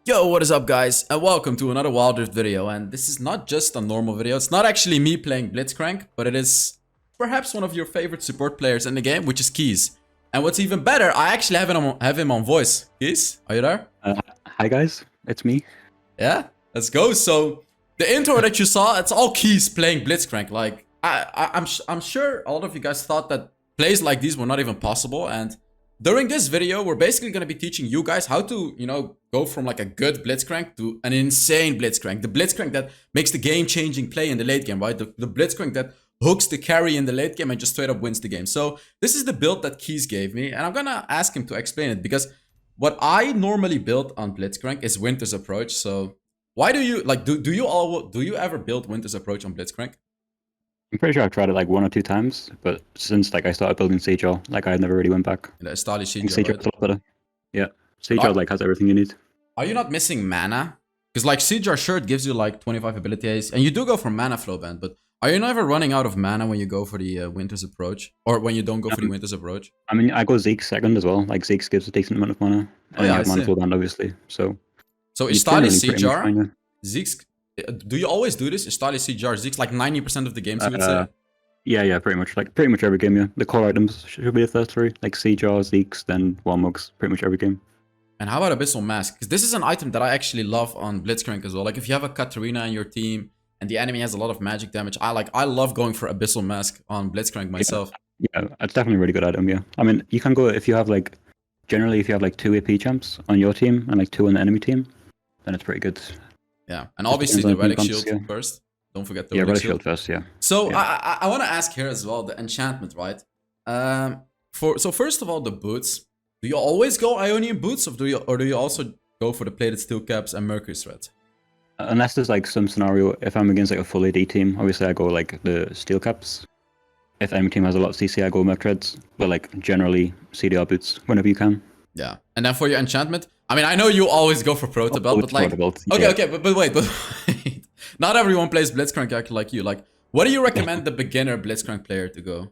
Yo, what is up guys, and welcome to another Wild Rift video. And this is not just a normal video, it's not actually me playing Blitzcrank, but it is perhaps one of your favorite support players in the game, which is Kies. And what's even better, I actually have him on voice. Kies, are you there? Hi guys, it's me. Yeah, let's go. So, the intro that you saw, it's all Kies playing Blitzcrank. Like, I'm sure a lot of you guys thought that plays like these were not even possible, and during this video, we're basically going to be teaching you guys how to, go from like a good Blitzcrank to an insane Blitzcrank. The Blitzcrank that makes the game-changing play in the late game, right? The Blitzcrank that hooks the carry in the late game and just straight up wins the game. So this is the build that Kies gave me, and I'm going to ask him to explain it because what I normally build on Blitzcrank is Winter's Approach. So why do you, like, do you ever build Winter's Approach on Blitzcrank? I'm pretty sure I've tried it like 1 or 2 times, but since like I started building Siege, like I never really went back. The Stali Siege, Siege right? is a lot better. Yeah, Siege like has everything you need. Are you not missing mana? Because like Siege sure it gives you like 25 abilities, and you do go for mana flow band, but are you never running out of mana when you go for the Winter's Approach? Or when you don't go for the Winter's Approach? I mean, I go Zeke second as well. Like Zeke gives a decent amount of mana. Oh yeah, I have mana flow band obviously. So is Stali Siege Zeke's, do you always do this? Is Stali Siege Zeke's like 90% of the games you would say? Yeah, pretty much. Like pretty much every game, yeah. The core items should be the first 3. Like Siege, Zeke's, then Warmugs, pretty much every game. And how about Abyssal Mask? Because this is an item that I actually love on Blitzcrank as well. Like if you have a Katarina in your team and the enemy has a lot of magic damage, I love going for Abyssal Mask on Blitzcrank myself. Yeah, it's definitely a really good item, yeah. I mean, you can go if you have like, generally if you have like 2 AP champs on your team and like 2 on the enemy team, then it's pretty good. Yeah, and obviously the Relic Shield first. Don't forget the Relic Shield first, yeah. So yeah. I want to ask here as well, the enchantment, right? So first of all, the boots. Do you always go Ionian boots, or do you also go for the plated steel caps and Mercury thread? Unless there's like some scenario, if I'm against like a full AD team, obviously I go like the steel caps. If enemy team has a lot of CC, I go Merc threads. But like generally CDR boots whenever you can. Yeah, and then for your enchantment, I mean, I know you always go for Proto Belt, but like, okay, but wait, not everyone plays Blitzcrank like you. Like, what do you recommend the beginner Blitzcrank player to go?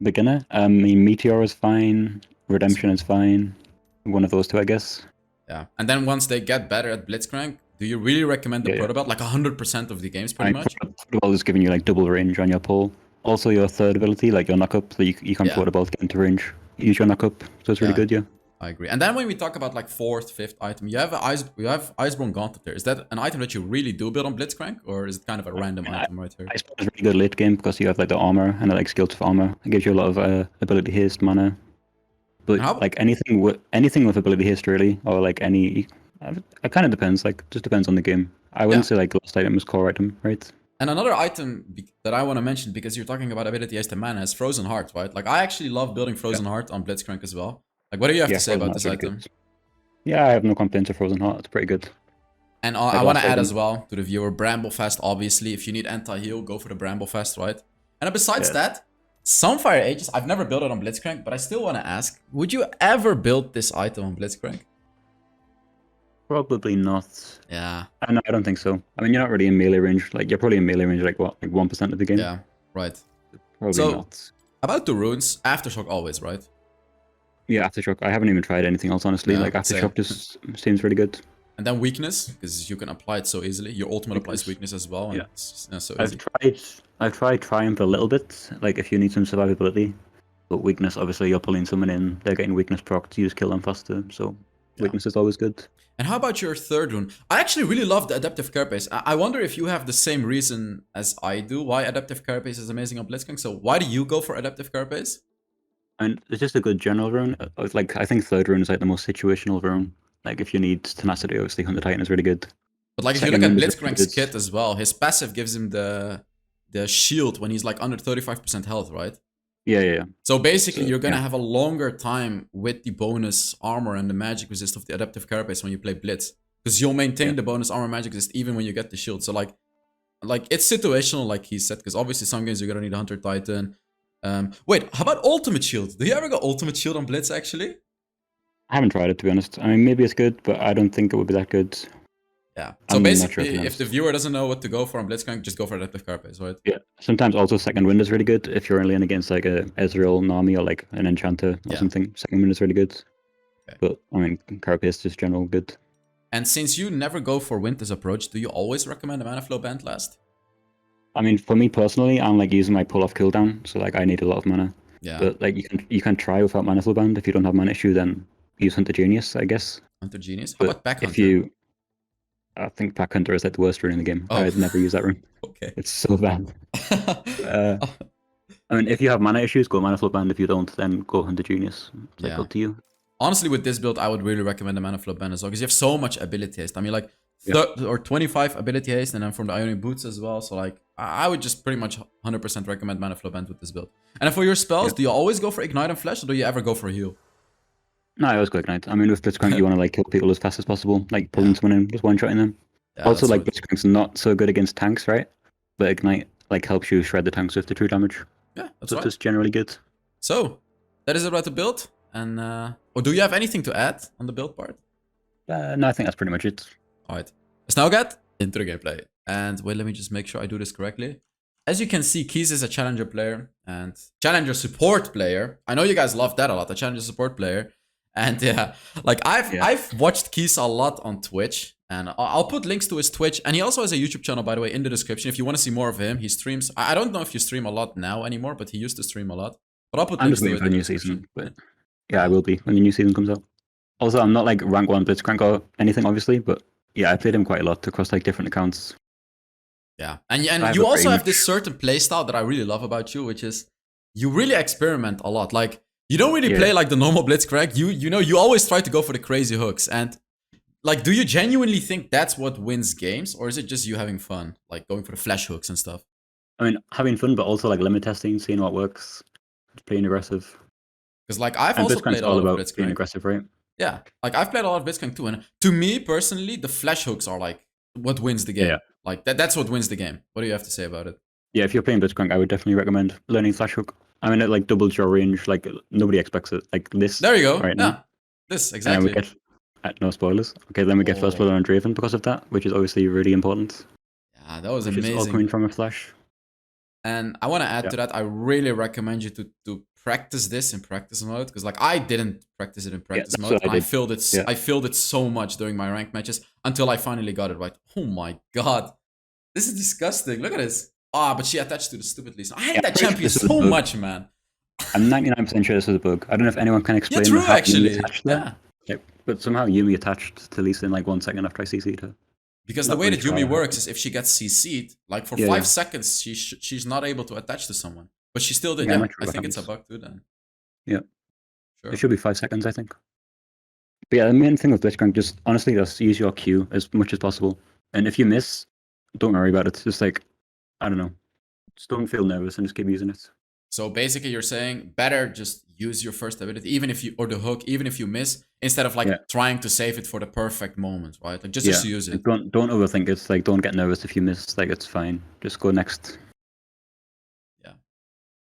Beginner? I mean, Meteor is fine. Redemption is fine. One of those 2, I guess. Yeah, and then once they get better at Blitzcrank, do you really recommend the Proto Belt? Like 100% of the games, pretty much? Proto Belt is giving you like double range on your pull. Also, your third ability, like your knock up, so you can Proto Belt get into range. Use your knock up, so it's really good, yeah. I agree. And then when we talk about like 4th, 5th item, you have Iceborne Gauntlet there. Is that an item that you really do build on Blitzcrank, or is it kind of a random item right here? Iceborne is really good late game because you have like the armor and like skills for armor. It gives you a lot of ability haste mana. But like anything with ability haste really, or like any, it kind of depends. Like just depends on the game. I wouldn't say like last item is core item, right? And another item that I want to mention, because you're talking about ability haste and mana, is Frozen Heart, right? Like I actually love building Frozen Heart on Blitzcrank as well. Like what do you have to say about this item? Yeah, I have no complaints with Frozen Heart. It's pretty good. And I want to add as well to the viewer, Bramblefest, obviously. If you need anti-heal, go for the Bramblefest, right? And besides that, Sunfire Aegis, I've never built it on Blitzcrank, but I still want to ask, would you ever build this item on Blitzcrank? Probably not. Yeah. I don't think so. I mean, you're not really in melee range. Like, you're probably in melee range, like what, like 1% of the game? Yeah, right. Probably not. About the runes, Aftershock always, right? Yeah, Aftershock. I haven't even tried anything else, honestly. Like, Aftershock just seems really good. And then weakness, because you can apply it so easily. Your ultimate applies weakness as well. And it's so easy. I've tried Triumph a little bit, like if you need some survivability. But weakness, obviously, you're pulling someone in, they're getting weakness proc to use kill them faster. So weakness is always good. And how about your third rune? I actually really love the Adaptive Carapace. I wonder if you have the same reason as I do why Adaptive Carapace is amazing on Blitzcrank. So why do you go for Adaptive Carapace? And it's just a good general rune. Like I think third rune is like the most situational rune. Like if you need tenacity, obviously Hunter Titan is really good. But like if you look at Blitzcrank's kit as well, his passive gives him the shield when he's like under 35% health, right? Yeah. So basically you're gonna have a longer time with the bonus armor and the magic resist of the Adaptive Carapace when you play Blitz. Because you'll maintain the bonus armor magic resist even when you get the shield. So like it's situational, like he said, because obviously some games you're gonna need a Hunter Titan. Wait, how about Ultimate Shield? Do you ever go Ultimate Shield on Blitz actually? I haven't tried it, to be honest. I mean, maybe it's good, but I don't think it would be that good. Yeah. So basically, if the viewer doesn't know what to go for on Blitzcrank, just go for Adaptive Carapace, right? Yeah. Sometimes also Second Wind is really good if you're only in against like a Ezreal, Nami, or like an Enchanter or something. Second Wind is really good. Okay. But I mean, Carapace is just general good. And since you never go for Winter's approach, do you always recommend a mana flow band last? I mean, for me personally, I'm like using my pull off cooldown, so like I need a lot of mana. Yeah. But like you can try without mana flow band. If you don't have mana issue, then use Hunter Genius, I guess. Hunter Genius? How But about Pack Hunter? if you, I think Pack Hunter is like the worst rune in the game. Oh. I'd never use that rune. Okay. It's so bad. I mean, if you have mana issues, go mana flow band. If you don't, then go Hunter Genius. It's like up to you. Honestly, with this build, I would really recommend the mana flow band as well, because you have so much ability haste. I mean, like, or 25 ability haste, and then from the Ionic Boots as well. So, like, I would just pretty much 100% recommend mana flow band with this build. And for your spells, do you always go for Ignite and Flash, or do you ever go for Heal? No, I always go Ignite. I mean, with Blitzcrank, you want to like kill people as fast as possible, like pulling someone in, just one-shotting them. Yeah, also, like, Blitzcrank's not so good against tanks, right? But Ignite, like, helps you shred the tanks with the true damage. Yeah, that's so right. It's generally good. So, that is about the build. And, or do you have anything to add on the build part? No, I think that's pretty much it. Alright. Let's now get into the gameplay. And wait, let me just make sure I do this correctly. As you can see, Kies is a challenger player and challenger support player. I know you guys love that a lot, the challenger support player. And yeah, like I've watched Kies a lot on Twitch, and I'll put links to his Twitch, and he also has a YouTube channel, by the way, in the description. If you want to see more of him, he streams. I don't know if you stream a lot now anymore, but he used to stream a lot. But I'll put links to it for the new season, but yeah, I will be when the new season comes out. Also, I'm not like rank 1 Blitzcrank or anything, obviously, but yeah, I played him quite a lot across like different accounts. Yeah, and you also have this certain playstyle that I really love about you, which is you really experiment a lot. Like, you don't really play like the normal Blitzcrank. You know, you always try to go for the crazy hooks. And like, do you genuinely think that's what wins games, or is it just you having fun, like going for the flash hooks and stuff? I mean, having fun, but also like limit testing, seeing what works, playing aggressive. Because like I've also played a lot of Blitzcrank. Being aggressive, right? Yeah, like I've played a lot of Blitzcrank too, and to me personally, the flash hooks are like what wins the game. Yeah. Like that's what wins the game. What do you have to say about it? Yeah, if you're playing Blitzcrank, I would definitely recommend learning flash hook. I mean, it like doubles your range. Like nobody expects it. Like this. There you go. Right yeah, now. This exactly. And we get no spoilers. Okay, then we get first blood on Draven because of that, which is obviously really important. Yeah, that was amazing. All coming from a flash. And I want to add to that. I really recommend you to practice this in practice mode, because like I didn't practice it in practice mode. I filled it. I filled it so much during my ranked matches until I finally got it right. Oh my god, this is disgusting. Look at this. Ah, but she attached to the stupid Lisa. I hate that champion so much, man. I'm 99% sure this was a bug. I don't know if anyone can explain. Yeah, true, actually. Yeah. But somehow Yumi attached to Lisa in like 1 second after I CC'd her. Because the way that Yumi works is if she gets CC'd, like for 5 seconds, she's not able to attach to someone. But she still did. Yeah, I think it's a bug too then. Yeah. Sure. It should be 5 seconds, I think. But yeah, the main thing with Blitzcrank, just honestly, just use your Q as much as possible. And if you miss, don't worry about it. Just like, I don't know. Just don't feel nervous and just keep using it. So basically you're saying better just use your first ability, even if you, or the hook, even if you miss, instead of like trying to save it for the perfect moment, right? Like just use it. Don't overthink it. Like don't get nervous if you miss. Like it's fine. Just go next. Yeah.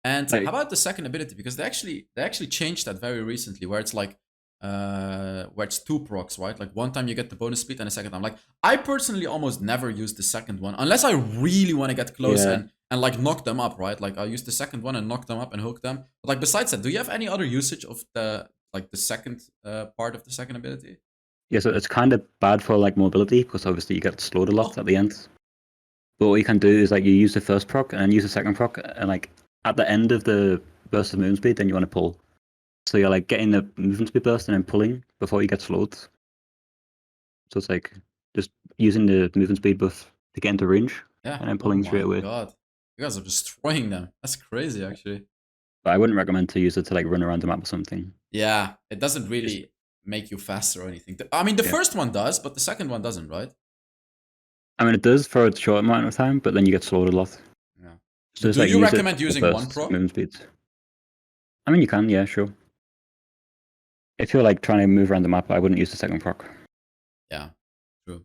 And how about the second ability? Because they actually changed that very recently, where it's like where it's 2 procs, right? Like one time you get the bonus speed and a second time. Like I personally almost never use the second one unless I really want to get close and like knock them up, right? Like I'll use the second one and knock them up and hook them. But like besides that, do you have any other usage of the second part of the second ability? Yeah, so it's kind of bad for like mobility because obviously you get slowed a lot at the end. But what you can do is like you use the first proc and then use the second proc, and like at the end of the burst of movement speed, then you want to pull. So you're like getting the movement speed burst and then pulling before you get slowed. So it's like just using the movement speed buff to get into range and then pulling straight away. God. You guys are destroying them. That's crazy, actually. But I wouldn't recommend to use it to like run around the map or something. Yeah, it doesn't really make you faster or anything. I mean, the first one does, but the second one doesn't, right? I mean, it does for a short amount of time, but then you get slowed a lot. Yeah. So do you recommend using one proc? Movement speeds. I mean, you can, yeah, sure. If you're like trying to move around the map, I wouldn't use the second proc. Yeah, true.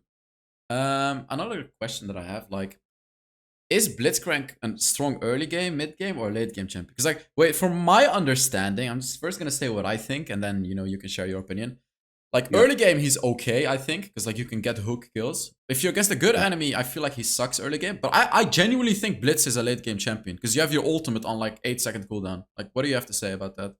Another question that I have, like, is Blitzcrank a strong early game, mid game, or late game champion? Because like, wait, from my understanding, I'm just first gonna say what I think, and then you can share your opinion. Like early game, he's okay, I think, because like you can get hook kills. If you're against a good enemy, I feel like he sucks early game. But I genuinely think Blitz is a late game champion because you have your ultimate on like 8-second cooldown. Like, what do you have to say about that?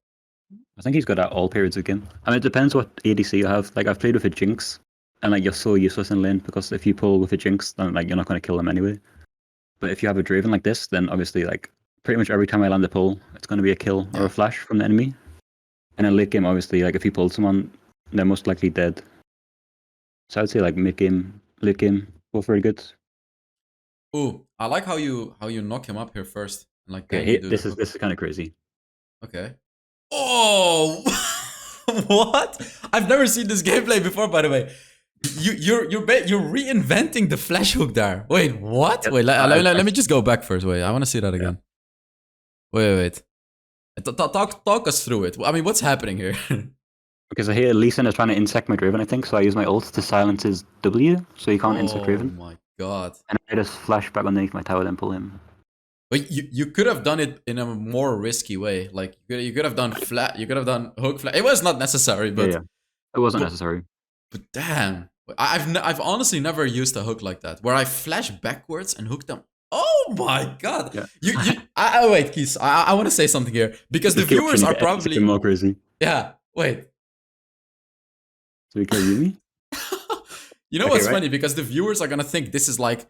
I think he's good at all periods of game. I mean, it depends what ADC you have. Like I've played with a Jinx, and like you're so useless in lane because if you pull with a Jinx, then like you're not going to kill them anyway. But if you have a Draven like this, then obviously like pretty much every time I land a pull, it's going to be a kill or a flash from the enemy. And in late game, obviously, like if you pull someone, they're most likely dead. So I'd say like mid game, late game, both very good. Ooh, I like how you knock him up here first, and like then Okay, you do this the is hook. kind of crazy. Okay. Oh, what? I've never seen this gameplay before. By the way, you're reinventing the flash hook there. Wait, what? Yep. Wait, let me just go back first. Wait, I want to see that again. Wait. Talk us through it. I mean, what's happening here? Because I hear Lee Sin is trying to insect my Draven, I think, so I use my ult to silence his W, so he can't insect Draven. Oh my god. And I just flash back underneath my tower and pull him. But you could have done it in a more risky way. Like you could have done flat. You could have done hook flat. It was not necessary, but Yeah. It wasn't necessary. But damn, I've honestly never used a hook like that where I flash backwards and hook them. Oh my god! Yeah. Wait, Kies. I want to say something here because the viewers are probably more crazy. Yeah. Wait. So we kill Yumi? You know what's funny? Because the viewers are gonna think this is like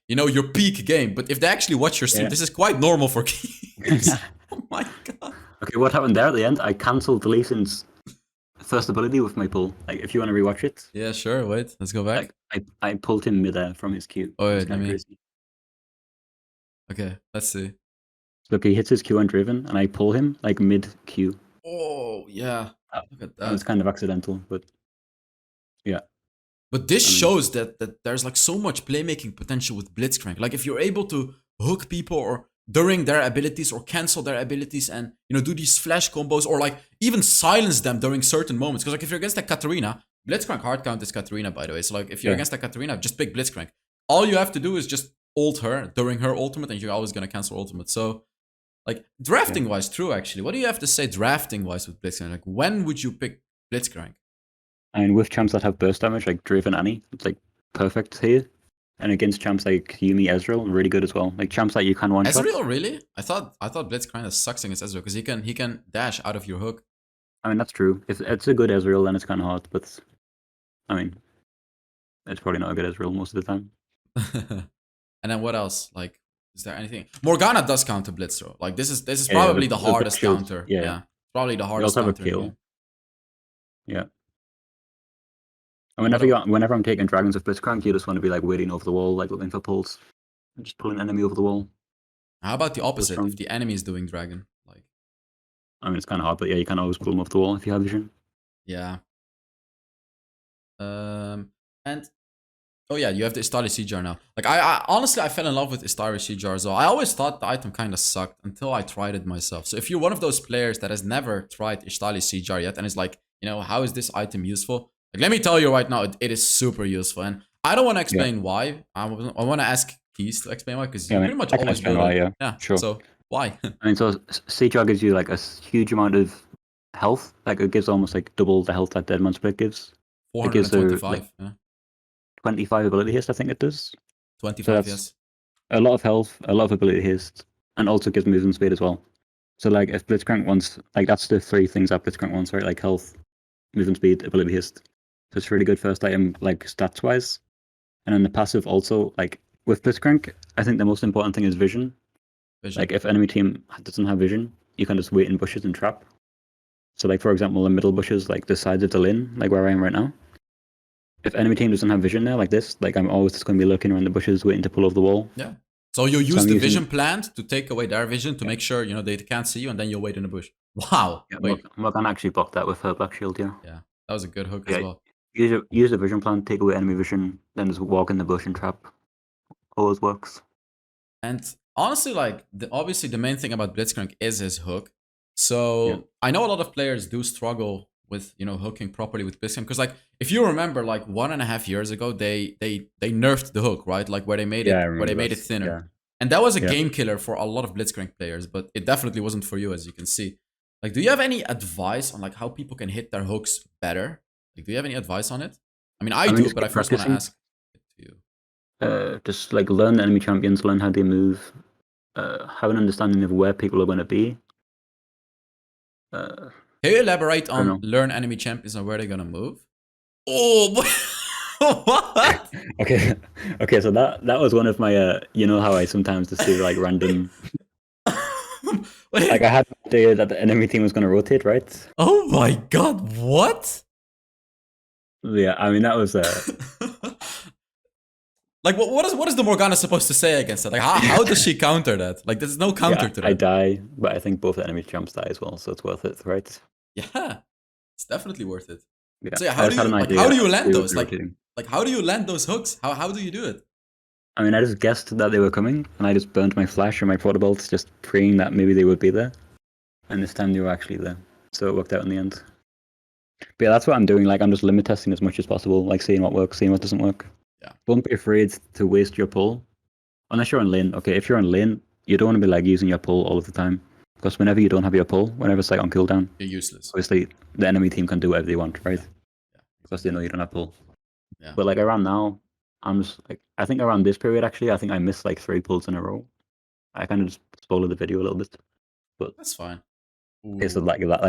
your peak game. But if they actually watch your stream, this is quite normal for Kies. Oh my god. Okay, what happened there at the end? I cancelled Lee Sin's first ability with my pull. Like, if you want to rewatch it. Yeah, sure. Wait, let's go back. Like, I pulled him midair from his Q. Oh wait, let me. Crazy. Okay, let's see. Look, he hits his Q on Draven, and I pull him like mid Q. Oh yeah. Look at that. It was kind of accidental, but yeah. But this shows that there's like so much playmaking potential with Blitzcrank. Like if you're able to hook people or during their abilities or cancel their abilities and do these flash combos or like even silence them during certain moments. Because like if you're against a Katarina, Blitzcrank hard count is Katarina, by the way. So like if you're against a Katarina, just pick Blitzcrank. All you have to do is just ult her during her ultimate and you're always gonna cancel ultimate. So like drafting wise, true actually. What do you have to say drafting wise with Blitzcrank? Like when would you pick Blitzcrank? I mean, with champs that have burst damage, like Draven Annie, it's like perfect here. And against champs like Yumi, Ezreal, really good as well. Like champs that you can one shot. Ezreal, really? I thought Blitz kind of sucks against Ezreal because he can dash out of your hook. I mean, that's true. If it's a good Ezreal, then it's kind of hard. But I mean, it's probably not a good Ezreal most of the time. And then what else? Like, is there anything? Morgana does counter Blitz though. Like this is probably the hardest counter. Yeah, probably the hardest counter. You also have a kill. Yeah. And whenever I'm taking dragons with Blitzcrank, you just want to be like waiting over the wall, like looking for pulls, and just pull an enemy over the wall. How about the opposite? If the enemy is doing dragon, like, I mean, it's kind of hard, but yeah, you can always pull them off the wall if you have vision. Yeah. And oh yeah, you have the Istari Sea Jar now. Like I honestly I fell in love with Istari Sea Jar. So I always thought the item kind of sucked until I tried it myself. So if you're one of those players that has never tried Istari Sea Jar yet and is like, how is this item useful? Like, let me tell you right now, it is super useful. And I don't want to explain why. I want to ask Kies to explain why, because you pretty much always do it. Yeah, sure. So, why? I mean, so Sea Jar gives you, like, a huge amount of health. Like, it gives almost, like, double the health that Dead Man Split gives. 425, yeah. 25 ability haste, I think it does. 25, so yes. A lot of health, a lot of ability haste, and also gives movement speed as well. So, like, if Blitzcrank wants... Like, that's the three things that Blitzcrank wants, right? Like, health, movement speed, ability haste. So it's really good first item, like, stats-wise. And then the passive also, like, with Blitzcrank, I think the most important thing is vision. Like, if enemy team doesn't have vision, you can just wait in bushes and trap. So, like, for example, the middle bushes, like, the sides of the lane, like where I am right now. If enemy team doesn't have vision there, like this, like, I'm always just going to be looking around the bushes, waiting to pull over the wall. Yeah. So you use the vision plant to take away their vision to make sure, they can't see you, and then you wait in the bush. Wow. Yeah, Morgana actually blocked that with her Black Shield, yeah. Yeah, that was a good hook as well. Use the vision plant, take away enemy vision, then just walk in the bush and trap. Always works. And honestly, like, obviously the main thing about Blitzcrank is his hook. So I know a lot of players do struggle with, hooking properly with Blitzcrank. Because, like, if you remember, like, 1.5 years ago, they nerfed the hook, right? Like, where they made it thinner. Yeah. And that was a game killer for a lot of Blitzcrank players, but it definitely wasn't for you, as you can see. Like, do you have any advice on, like, how people can hit their hooks better? Like, do you have any advice on it? I mean, I do, but I first want to ask it to you. Just, like, learn the enemy champions, learn how they move, have an understanding of where people are going to be. Can you elaborate on learn enemy champions and where they're going to move? Oh, what? Okay, okay. So that was one of my you know how I sometimes just do like random. Like Wait. I had the idea that the enemy team was going to rotate, right? Oh my god, what? Yeah, I mean that was Like, what is the Morgana supposed to say against that? Like, how does she counter that? Like, there's no yeah, counter to I that. die, but I think both enemy champs die as well, so it's worth it, right? Yeah, it's definitely worth it. Yeah, So yeah, I how do just had you an like how idea do you land they would those? be rotating. Like how do you land those hooks? How do you do it? I mean, I just guessed that they were coming, and I just burnt my flash and my portables, just praying that maybe they would be there. And this time they were actually there, so it worked out in the end. But yeah, that's what I'm doing. Like, I'm just limit testing as much as possible, like seeing what works, seeing what doesn't work. Yeah. Don't be afraid to waste your pull, unless you're on lane. Okay, if you're on lane, you don't want to be like using your pull all of the time, because whenever you don't have your pull, whenever it's like on cooldown, You're useless. obviously the enemy team can do whatever they want, right? Yeah. Because they know you don't have pull. Yeah. But like around now, I'm just like, I think around this period actually, I think I missed like 3 pulls in a row. I kind of just spoiled the video a little bit, but That's fine. okay, so Ooh. like that.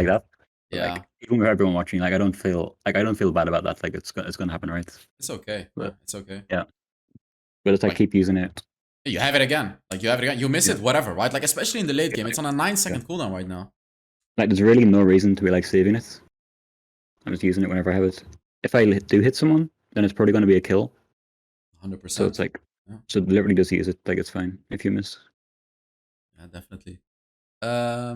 But, Yeah. like even with everyone watching, like I don't feel bad about that. Like it's gonna happen, right? It's okay. Yeah, But it's okay. yeah, but it's like keep using it. You have it again. Like you have it again. You miss Yeah. it, whatever, right? Like especially in the late game, it's on a 9-second cooldown right now. Like there's really no reason to be like saving it. I'm just using it whenever I have it. If I do hit someone, then it's probably gonna be a kill. 100%. So it's like, yeah. so literally just use it. Like it's fine if you miss. Yeah, definitely. I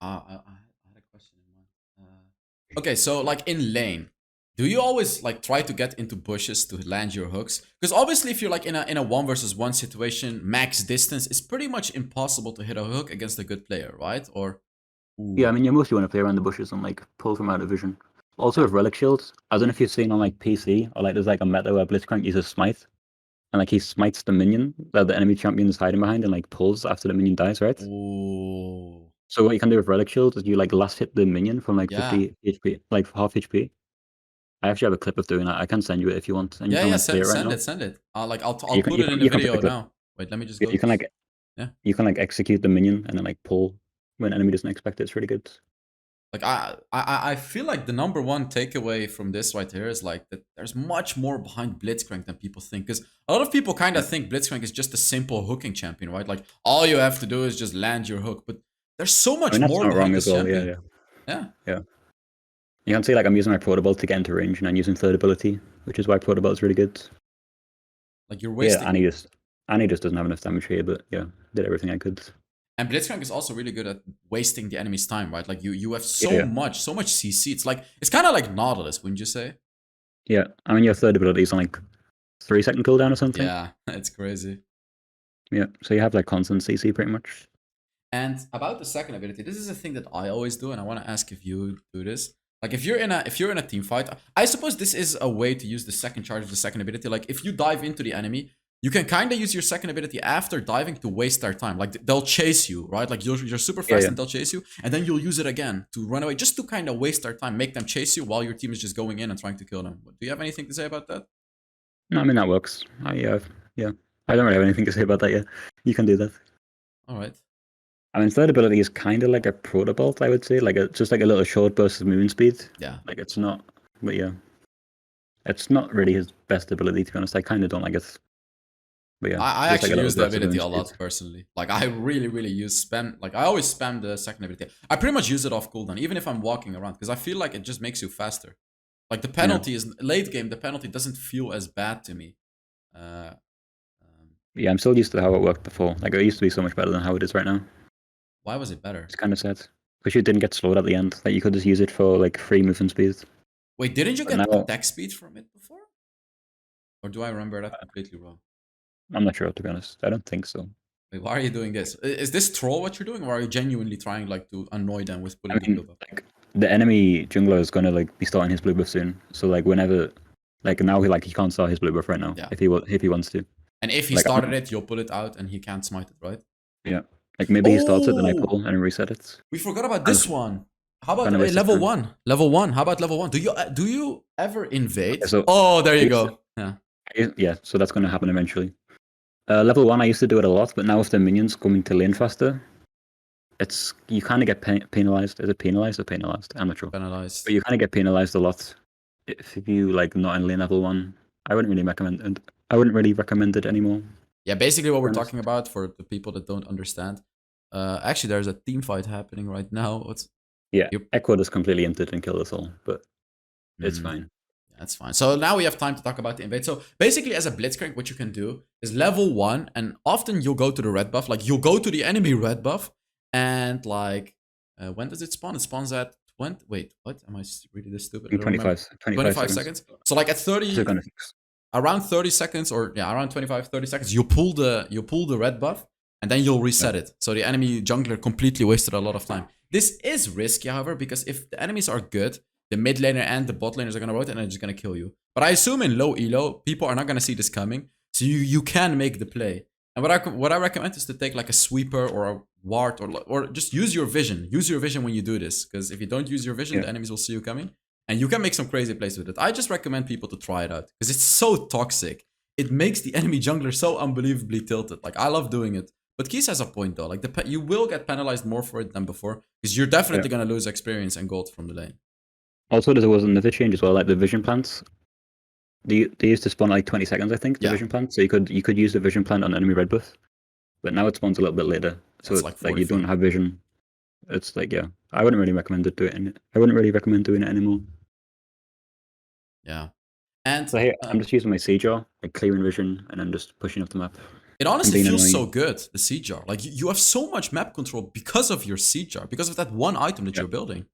had a question in mind. Okay, so like in lane, do you always like try to get into bushes to land your hooks? Because obviously, if you're like in a 1 versus 1 situation, max distance, it's pretty much impossible to hit a hook against a good player, right? Or Yeah, I mean you mostly want to play around the bushes and like pull from out of vision. Also with relic shields, I don't know if you've seen on like PC or like there's like a meta where Blitzcrank uses smite. And like he smites the minion that the enemy champion is hiding behind and like pulls after the minion dies, right? Ooh. So what you can do with relic shield is you like last hit the minion from like Yeah. 50 HP, like half HP. I actually have a clip of doing that. I can send you it if you want, and you Yeah, can yeah. like play it right Send now. it, send it. I'll You can put it in the you can video play the clip. now. Wait, let me just You go. you can like Yeah. you can like execute the minion and then like pull when enemy doesn't expect it. It's really good. Like I feel like the number one takeaway from this right here is like that there's much more behind Blitzcrank than people think. Because a lot of people kind Yeah. of think Blitzcrank is just a simple hooking champion, right? Like all you have to do is just land your hook. But there's so I much mean that's more not wrong behind as this well. champion. Yeah. Yeah. You can see like I'm using my protoball to get into range, and I'm using third ability, which is why protoball is really good. Like you're Yeah, wasting. Annie just doesn't have enough damage here, but yeah, did everything I could. And Blitzcrank is also really good at wasting the enemy's time, right? Like you have Yeah. so much CC. It's kind of like Nautilus, wouldn't you say? Yeah, I mean your third ability is on like 3-second cooldown or something. Yeah, it's crazy. Yeah, so you have like constant CC pretty much. And about the second ability, this is a thing that I always do, and I want to ask if you do this. Like if you're in a team fight, I suppose this is a way to use the second charge of the second ability. Like if you dive into the enemy, you can kind of use your second ability after diving to waste their time. Like they'll chase you, right? Like you're super fast Yeah. and they'll chase you, and then you'll use it again to run away, just to kind of waste their time, make them chase you while your team is just going in and trying to kill them. Do you have anything to say about that? No, I mean that works. Yeah, I don't really have anything to say about that yet. You can do that. All right. I mean, third ability is kind of like a protobolt, I would say. Like just like a little short burst of movement speed. Yeah. Like it's not, but yeah, it's not really his best ability to be honest. I kind of don't like it. But yeah, I just like actually a use little the burst of ability a movement lot speed. personally. Like I really use spam. Like I always spam the second ability. I pretty much use it off cooldown, even if I'm walking around, because I feel like it just makes you faster. Like the penalty is late game. The penalty doesn't feel as bad to me. Uh, Yeah, I'm still used to how it worked before. Like it used to be so much better than how it is right now. why was it better? It's kind of sad because you didn't get slowed at the end. Like you could just use it for like free movement speed. Wait, didn't you But get now attack speed from it before? Or do I remember that completely wrong? I'm not sure to be honest. I don't think so. Wait, why are you doing this? Is this troll what you're doing, or are you genuinely trying like to annoy them with I putting the mean, build up? like the enemy jungler is gonna like be starting his blue buff soon. So like whenever, like now he can't start his blue buff right now. Yeah. If he wants to. And if he Like, started it, you'll pull it out, and he can't smite it, right? Yeah. Like maybe he starts it, then I Oh, pull and reset it. we forgot about Kind this of, one. How about kind of waste his level time. one? Level one. How about level one? Do you ever invade? Okay, so Oh, there you go. Yeah. yeah, so that's gonna happen eventually. Level 1, I used to do it a lot, but now with the minions coming to lane faster, it's you kind of get penalized. Is it penalized or penalized? I'm not sure. Penalized. But you kind of get penalized a lot if you like not in lane level 1, I wouldn't really recommend it. I wouldn't really recommend it anymore. Yeah, basically what we're Honest. talking about for the people that don't understand. Actually, there's a team fight happening right now. Yeah, Echo just completely inted and killed us all, but it's fine. That's fine. So now we have time to talk about the invade. So basically, as a Blitzcrank, what you can do is level 1, and often you'll go to the red buff. Like, you'll go to the enemy red buff, and like, when does it spawn? It spawns at 20. Wait, what? Am I really this stupid? I don't 25 seconds. So like at 30, around 30 seconds, or yeah, around 25, 30 seconds, you pull the red buff, and then you'll reset it. So the enemy jungler completely wasted a lot of time. This is risky, however, because if the enemies are good, the mid laner and the bot laners are going to rotate and they're just going to kill you. But I assume in low elo, people are not going to see this coming. So you can make the play. And what I recommend is to take like a sweeper or a ward or just use your vision. Use your vision when you do this. Because if you don't use your vision, the enemies will see you coming. And you can make some crazy plays with it. I just recommend people to try it out. Because it's so toxic. It makes the enemy jungler so unbelievably tilted. Like, I love doing it. But Kies has a point though. Like, you will get penalized more for it than before. Because you're definitely going to lose experience and gold from the lane. Also, there was another change as well, like the vision plants. They used to spawn like 20 seconds, I think, the vision plant. So you could use the vision plant on enemy red buff, but now it spawns a little bit later. So it's like you don't have vision. It's like, yeah, I wouldn't really recommend I wouldn't really recommend doing it anymore. Yeah, and so here I'm just using my Seejaw, like clearing vision, and I'm just pushing up the map. It honestly feels so good, the Seejaw. Like, you have so much map control because of your Seejaw, because of that one item that you're building.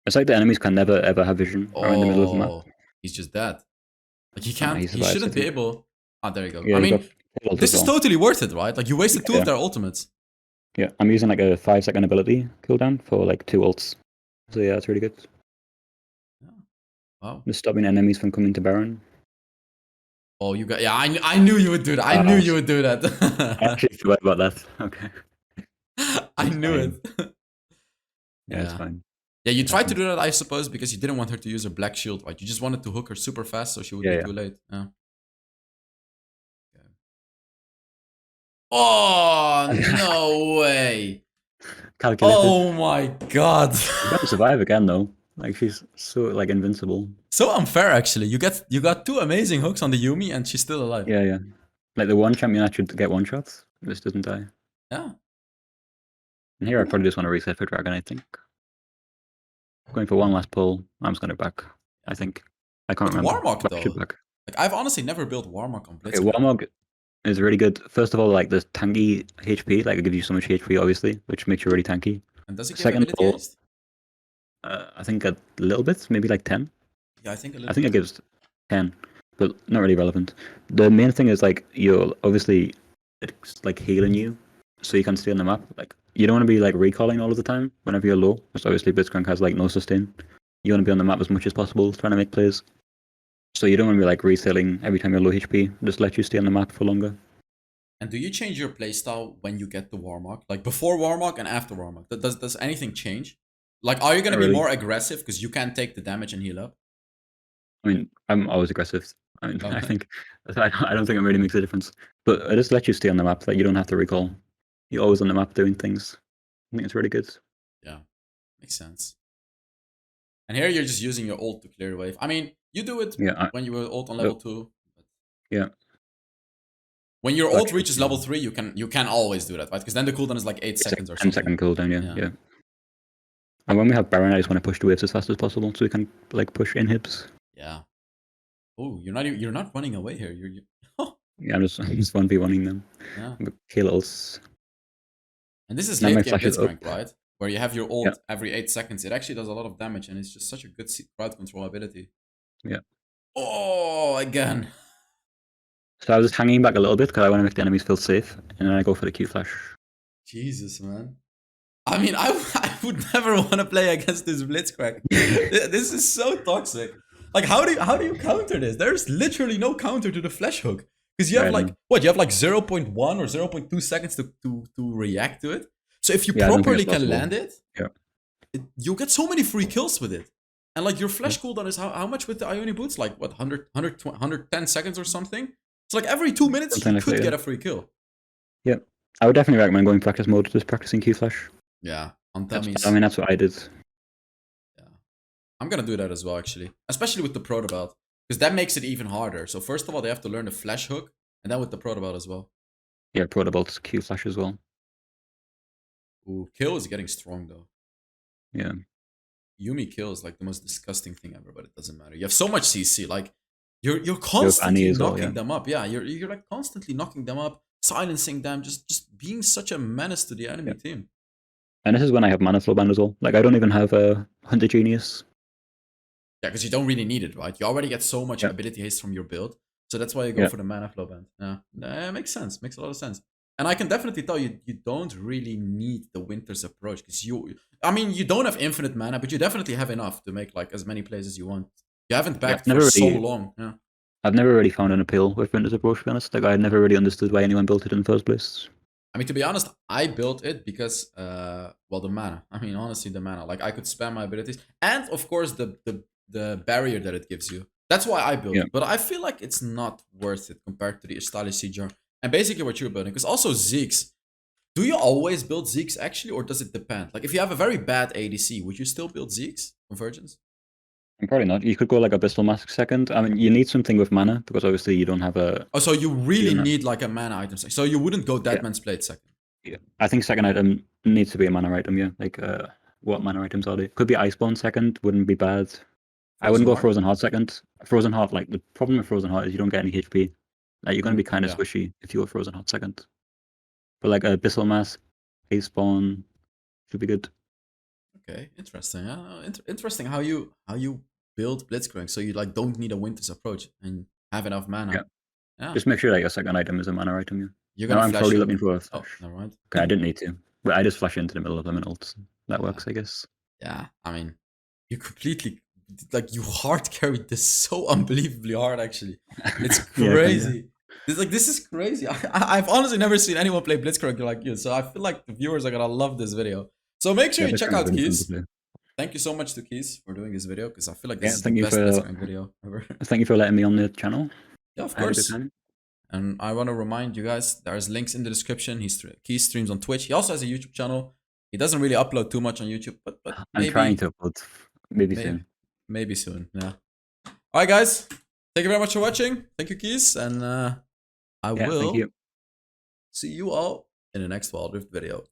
It's like the enemies can never ever have vision around the middle of the map. He's just dead. Like, he can't. He shouldn't be able. Ah, there you go. Yeah, I mean, this is totally worth it, right? Like, you wasted 2 of their ultimates. Yeah, I'm using like a 5-second ability cooldown for like 2 ults. So yeah, it's really good. Yeah. Wow. Just stopping enemies from coming to Baron. Oh, you got. Yeah, I knew you would do that. I knew you would do that. I actually forgot about that. Okay. I knew it. Yeah, it's fine. Yeah, you tried to do that, I suppose, because you didn't want her to use her black shield, right? You just wanted to hook her super fast so she would be too late. Yeah. Okay. Oh, no way. Calculated. Oh my god. You got to survive again, though. Like, she's so, like, invincible. So unfair, actually. You got 2 amazing hooks on the Yuumi, and she's still alive. Yeah, yeah. Like, the one champion actually get one shots. This doesn't die. Yeah. And here I probably just want to reset for Dragon, I think. Going for one last pull. I'm just going to back, I think. I can't remember. Warmog, though. Like, I've honestly never built Warmog on Blitzcrank. Okay, Warmog is really good. First of all, like, the tanky HP. Like, it gives you so much HP, obviously, which makes you really tanky. And does it give ability haste? I think a little bit, maybe like 10. Yeah, I think a little I think it gives 10, but not really relevant. The main thing is, like, you're obviously, it's like healing you, so you can stay on the map. Like, you don't want to be like recalling all of the time whenever you're low, because obviously Blitzcrank has like no sustain. You want to be on the map as much as possible, trying to make plays. So you don't want to be like reselling every time you're low HP. Just let you stay on the map for longer. And do you change your playstyle when you get the Warmog? Like, before Warmog and after Warmog? Does anything change? Like, are you going to be more aggressive because you can't take the damage and heal up? I mean, I'm always aggressive. I mean, I don't think it really makes a difference. But it just lets you stay on the map. Like, you don't have to recall. You're always on the map doing things. I think it's really good. Yeah, makes sense. And here you're just using your ult to clear the wave. I mean, you do it when you were ult on level 2. Yeah. When your ult reaches level 3, you can always do that, right? Because then the cooldown is like 8 seconds or something. 10-second cooldown, yeah. And when we have Baron, I just want to push the waves as fast as possible so we can like push inhibs. Yeah. Oh, you're not running away here. You're Yeah, I'm just 1v1ing them. Yeah. Kills. And this is late game Blitzcrank, right? Where you have your ult every 8 seconds. It actually does a lot of damage, and it's just such a good crowd control ability. Yeah. Oh, again. So I was just hanging back a little bit because I want to make the enemies feel safe, and then I go for the Q flash. Jesus, man. I mean, I would never want to play against this Blitzcrank. This is so toxic. Like, how do you counter this? There's literally no counter to the flash hook. Because you have like, what? You have like 0.1 or 0.2 seconds to react to it. So if you properly can land it, you'll get so many free kills with it. And like, your flash cooldown is how much with the Ioni boots? Like, what, 110 seconds or something? So like every 2 minutes, you could get a free kill. Yeah. I would definitely recommend going practice mode, just practicing Q flash. Yeah. On dummies. I mean, that's what I did. Yeah. I'm gonna do that as well, actually. Especially with the proto belt. Because that makes it even harder. So first of all, they have to learn the flash hook. And then with the proto belt as well. Yeah, Protobolt's Q flash as well. Ooh, kill is getting strong, though. Yeah. Yumi kill is like the most disgusting thing ever, but it doesn't matter. You have so much CC. Like, you're You have Annie constantly as well, knocking yeah. them up. Yeah, you're like constantly knocking them up, silencing them, just being such a menace to the enemy team. And this is when I have mana flow band as well. Like, I don't even have a Hunter Genius. Yeah, because you don't really need it, right? You already get so much ability haste from your build. So that's why you go for the mana flow band. Yeah, it makes sense. Makes a lot of sense. And I can definitely tell you, you don't really need the Winter's approach. Because I mean, you don't have infinite mana, but you definitely have enough to make like as many plays as you want. You haven't backed for so long. Yeah. I've never really found an appeal with Winter's approach, to be honest. Like, I never really understood why anyone built it in the first place. I mean, to be honest, I built it because, well, the mana. I mean, honestly, the mana. Like, I could spam my abilities. And, of course, the barrier that it gives you. That's why I built it. But I feel like it's not worth it compared to the Estali Siege and basically what you're building. Because also Zeke's. Do you always build Zeke's, actually? Or does it depend? Like, if you have a very bad ADC, would you still build Zeke's Convergence? Probably not. You could go like Abyssal Mask second. I mean, you need something with mana because obviously you don't have a. Oh, so you really need like a mana item. So you wouldn't go Deadman's Blade second. Yeah, I think second item needs to be a mana item. Yeah, like what mana items are they? Could be Iceborne second. Wouldn't be bad. I wouldn't go Frozen Heart second. Frozen Heart, like the problem with Frozen Heart is you don't get any HP. Like you're gonna be kind of squishy if you go Frozen Heart second. But like Abyssal Mask, Iceborne should be good. Okay, interesting. Interesting how you build Blitzcrank so you like don't need a Winter's approach and have enough mana. Yeah. Just make sure that your second item is a mana item. Yeah. You're gonna I'm probably looking for a flash. Oh, never mind. Okay, I didn't need to, but I just flash into the middle of them and ult. That works, I guess. Yeah, I mean, you completely like you hard carried this so unbelievably hard. Actually, it's crazy. This is crazy. I've honestly never seen anyone play Blitzcrank like you, so I feel like the viewers are gonna love this video. So make sure you check out Kies. Thank you so much to Kies for doing this video because I feel like this is the best Blitzcrank video ever. Thank you for letting me on the channel. Yeah, of course. And I want to remind you guys, there's links in the description. Kies streams on Twitch. He also has a YouTube channel. He doesn't really upload too much on YouTube, but maybe, I'm trying to upload. Maybe soon. Maybe soon. Yeah. All right, guys. Thank you very much for watching. Thank you, Kies, and I will see you all in the next Wild Rift video.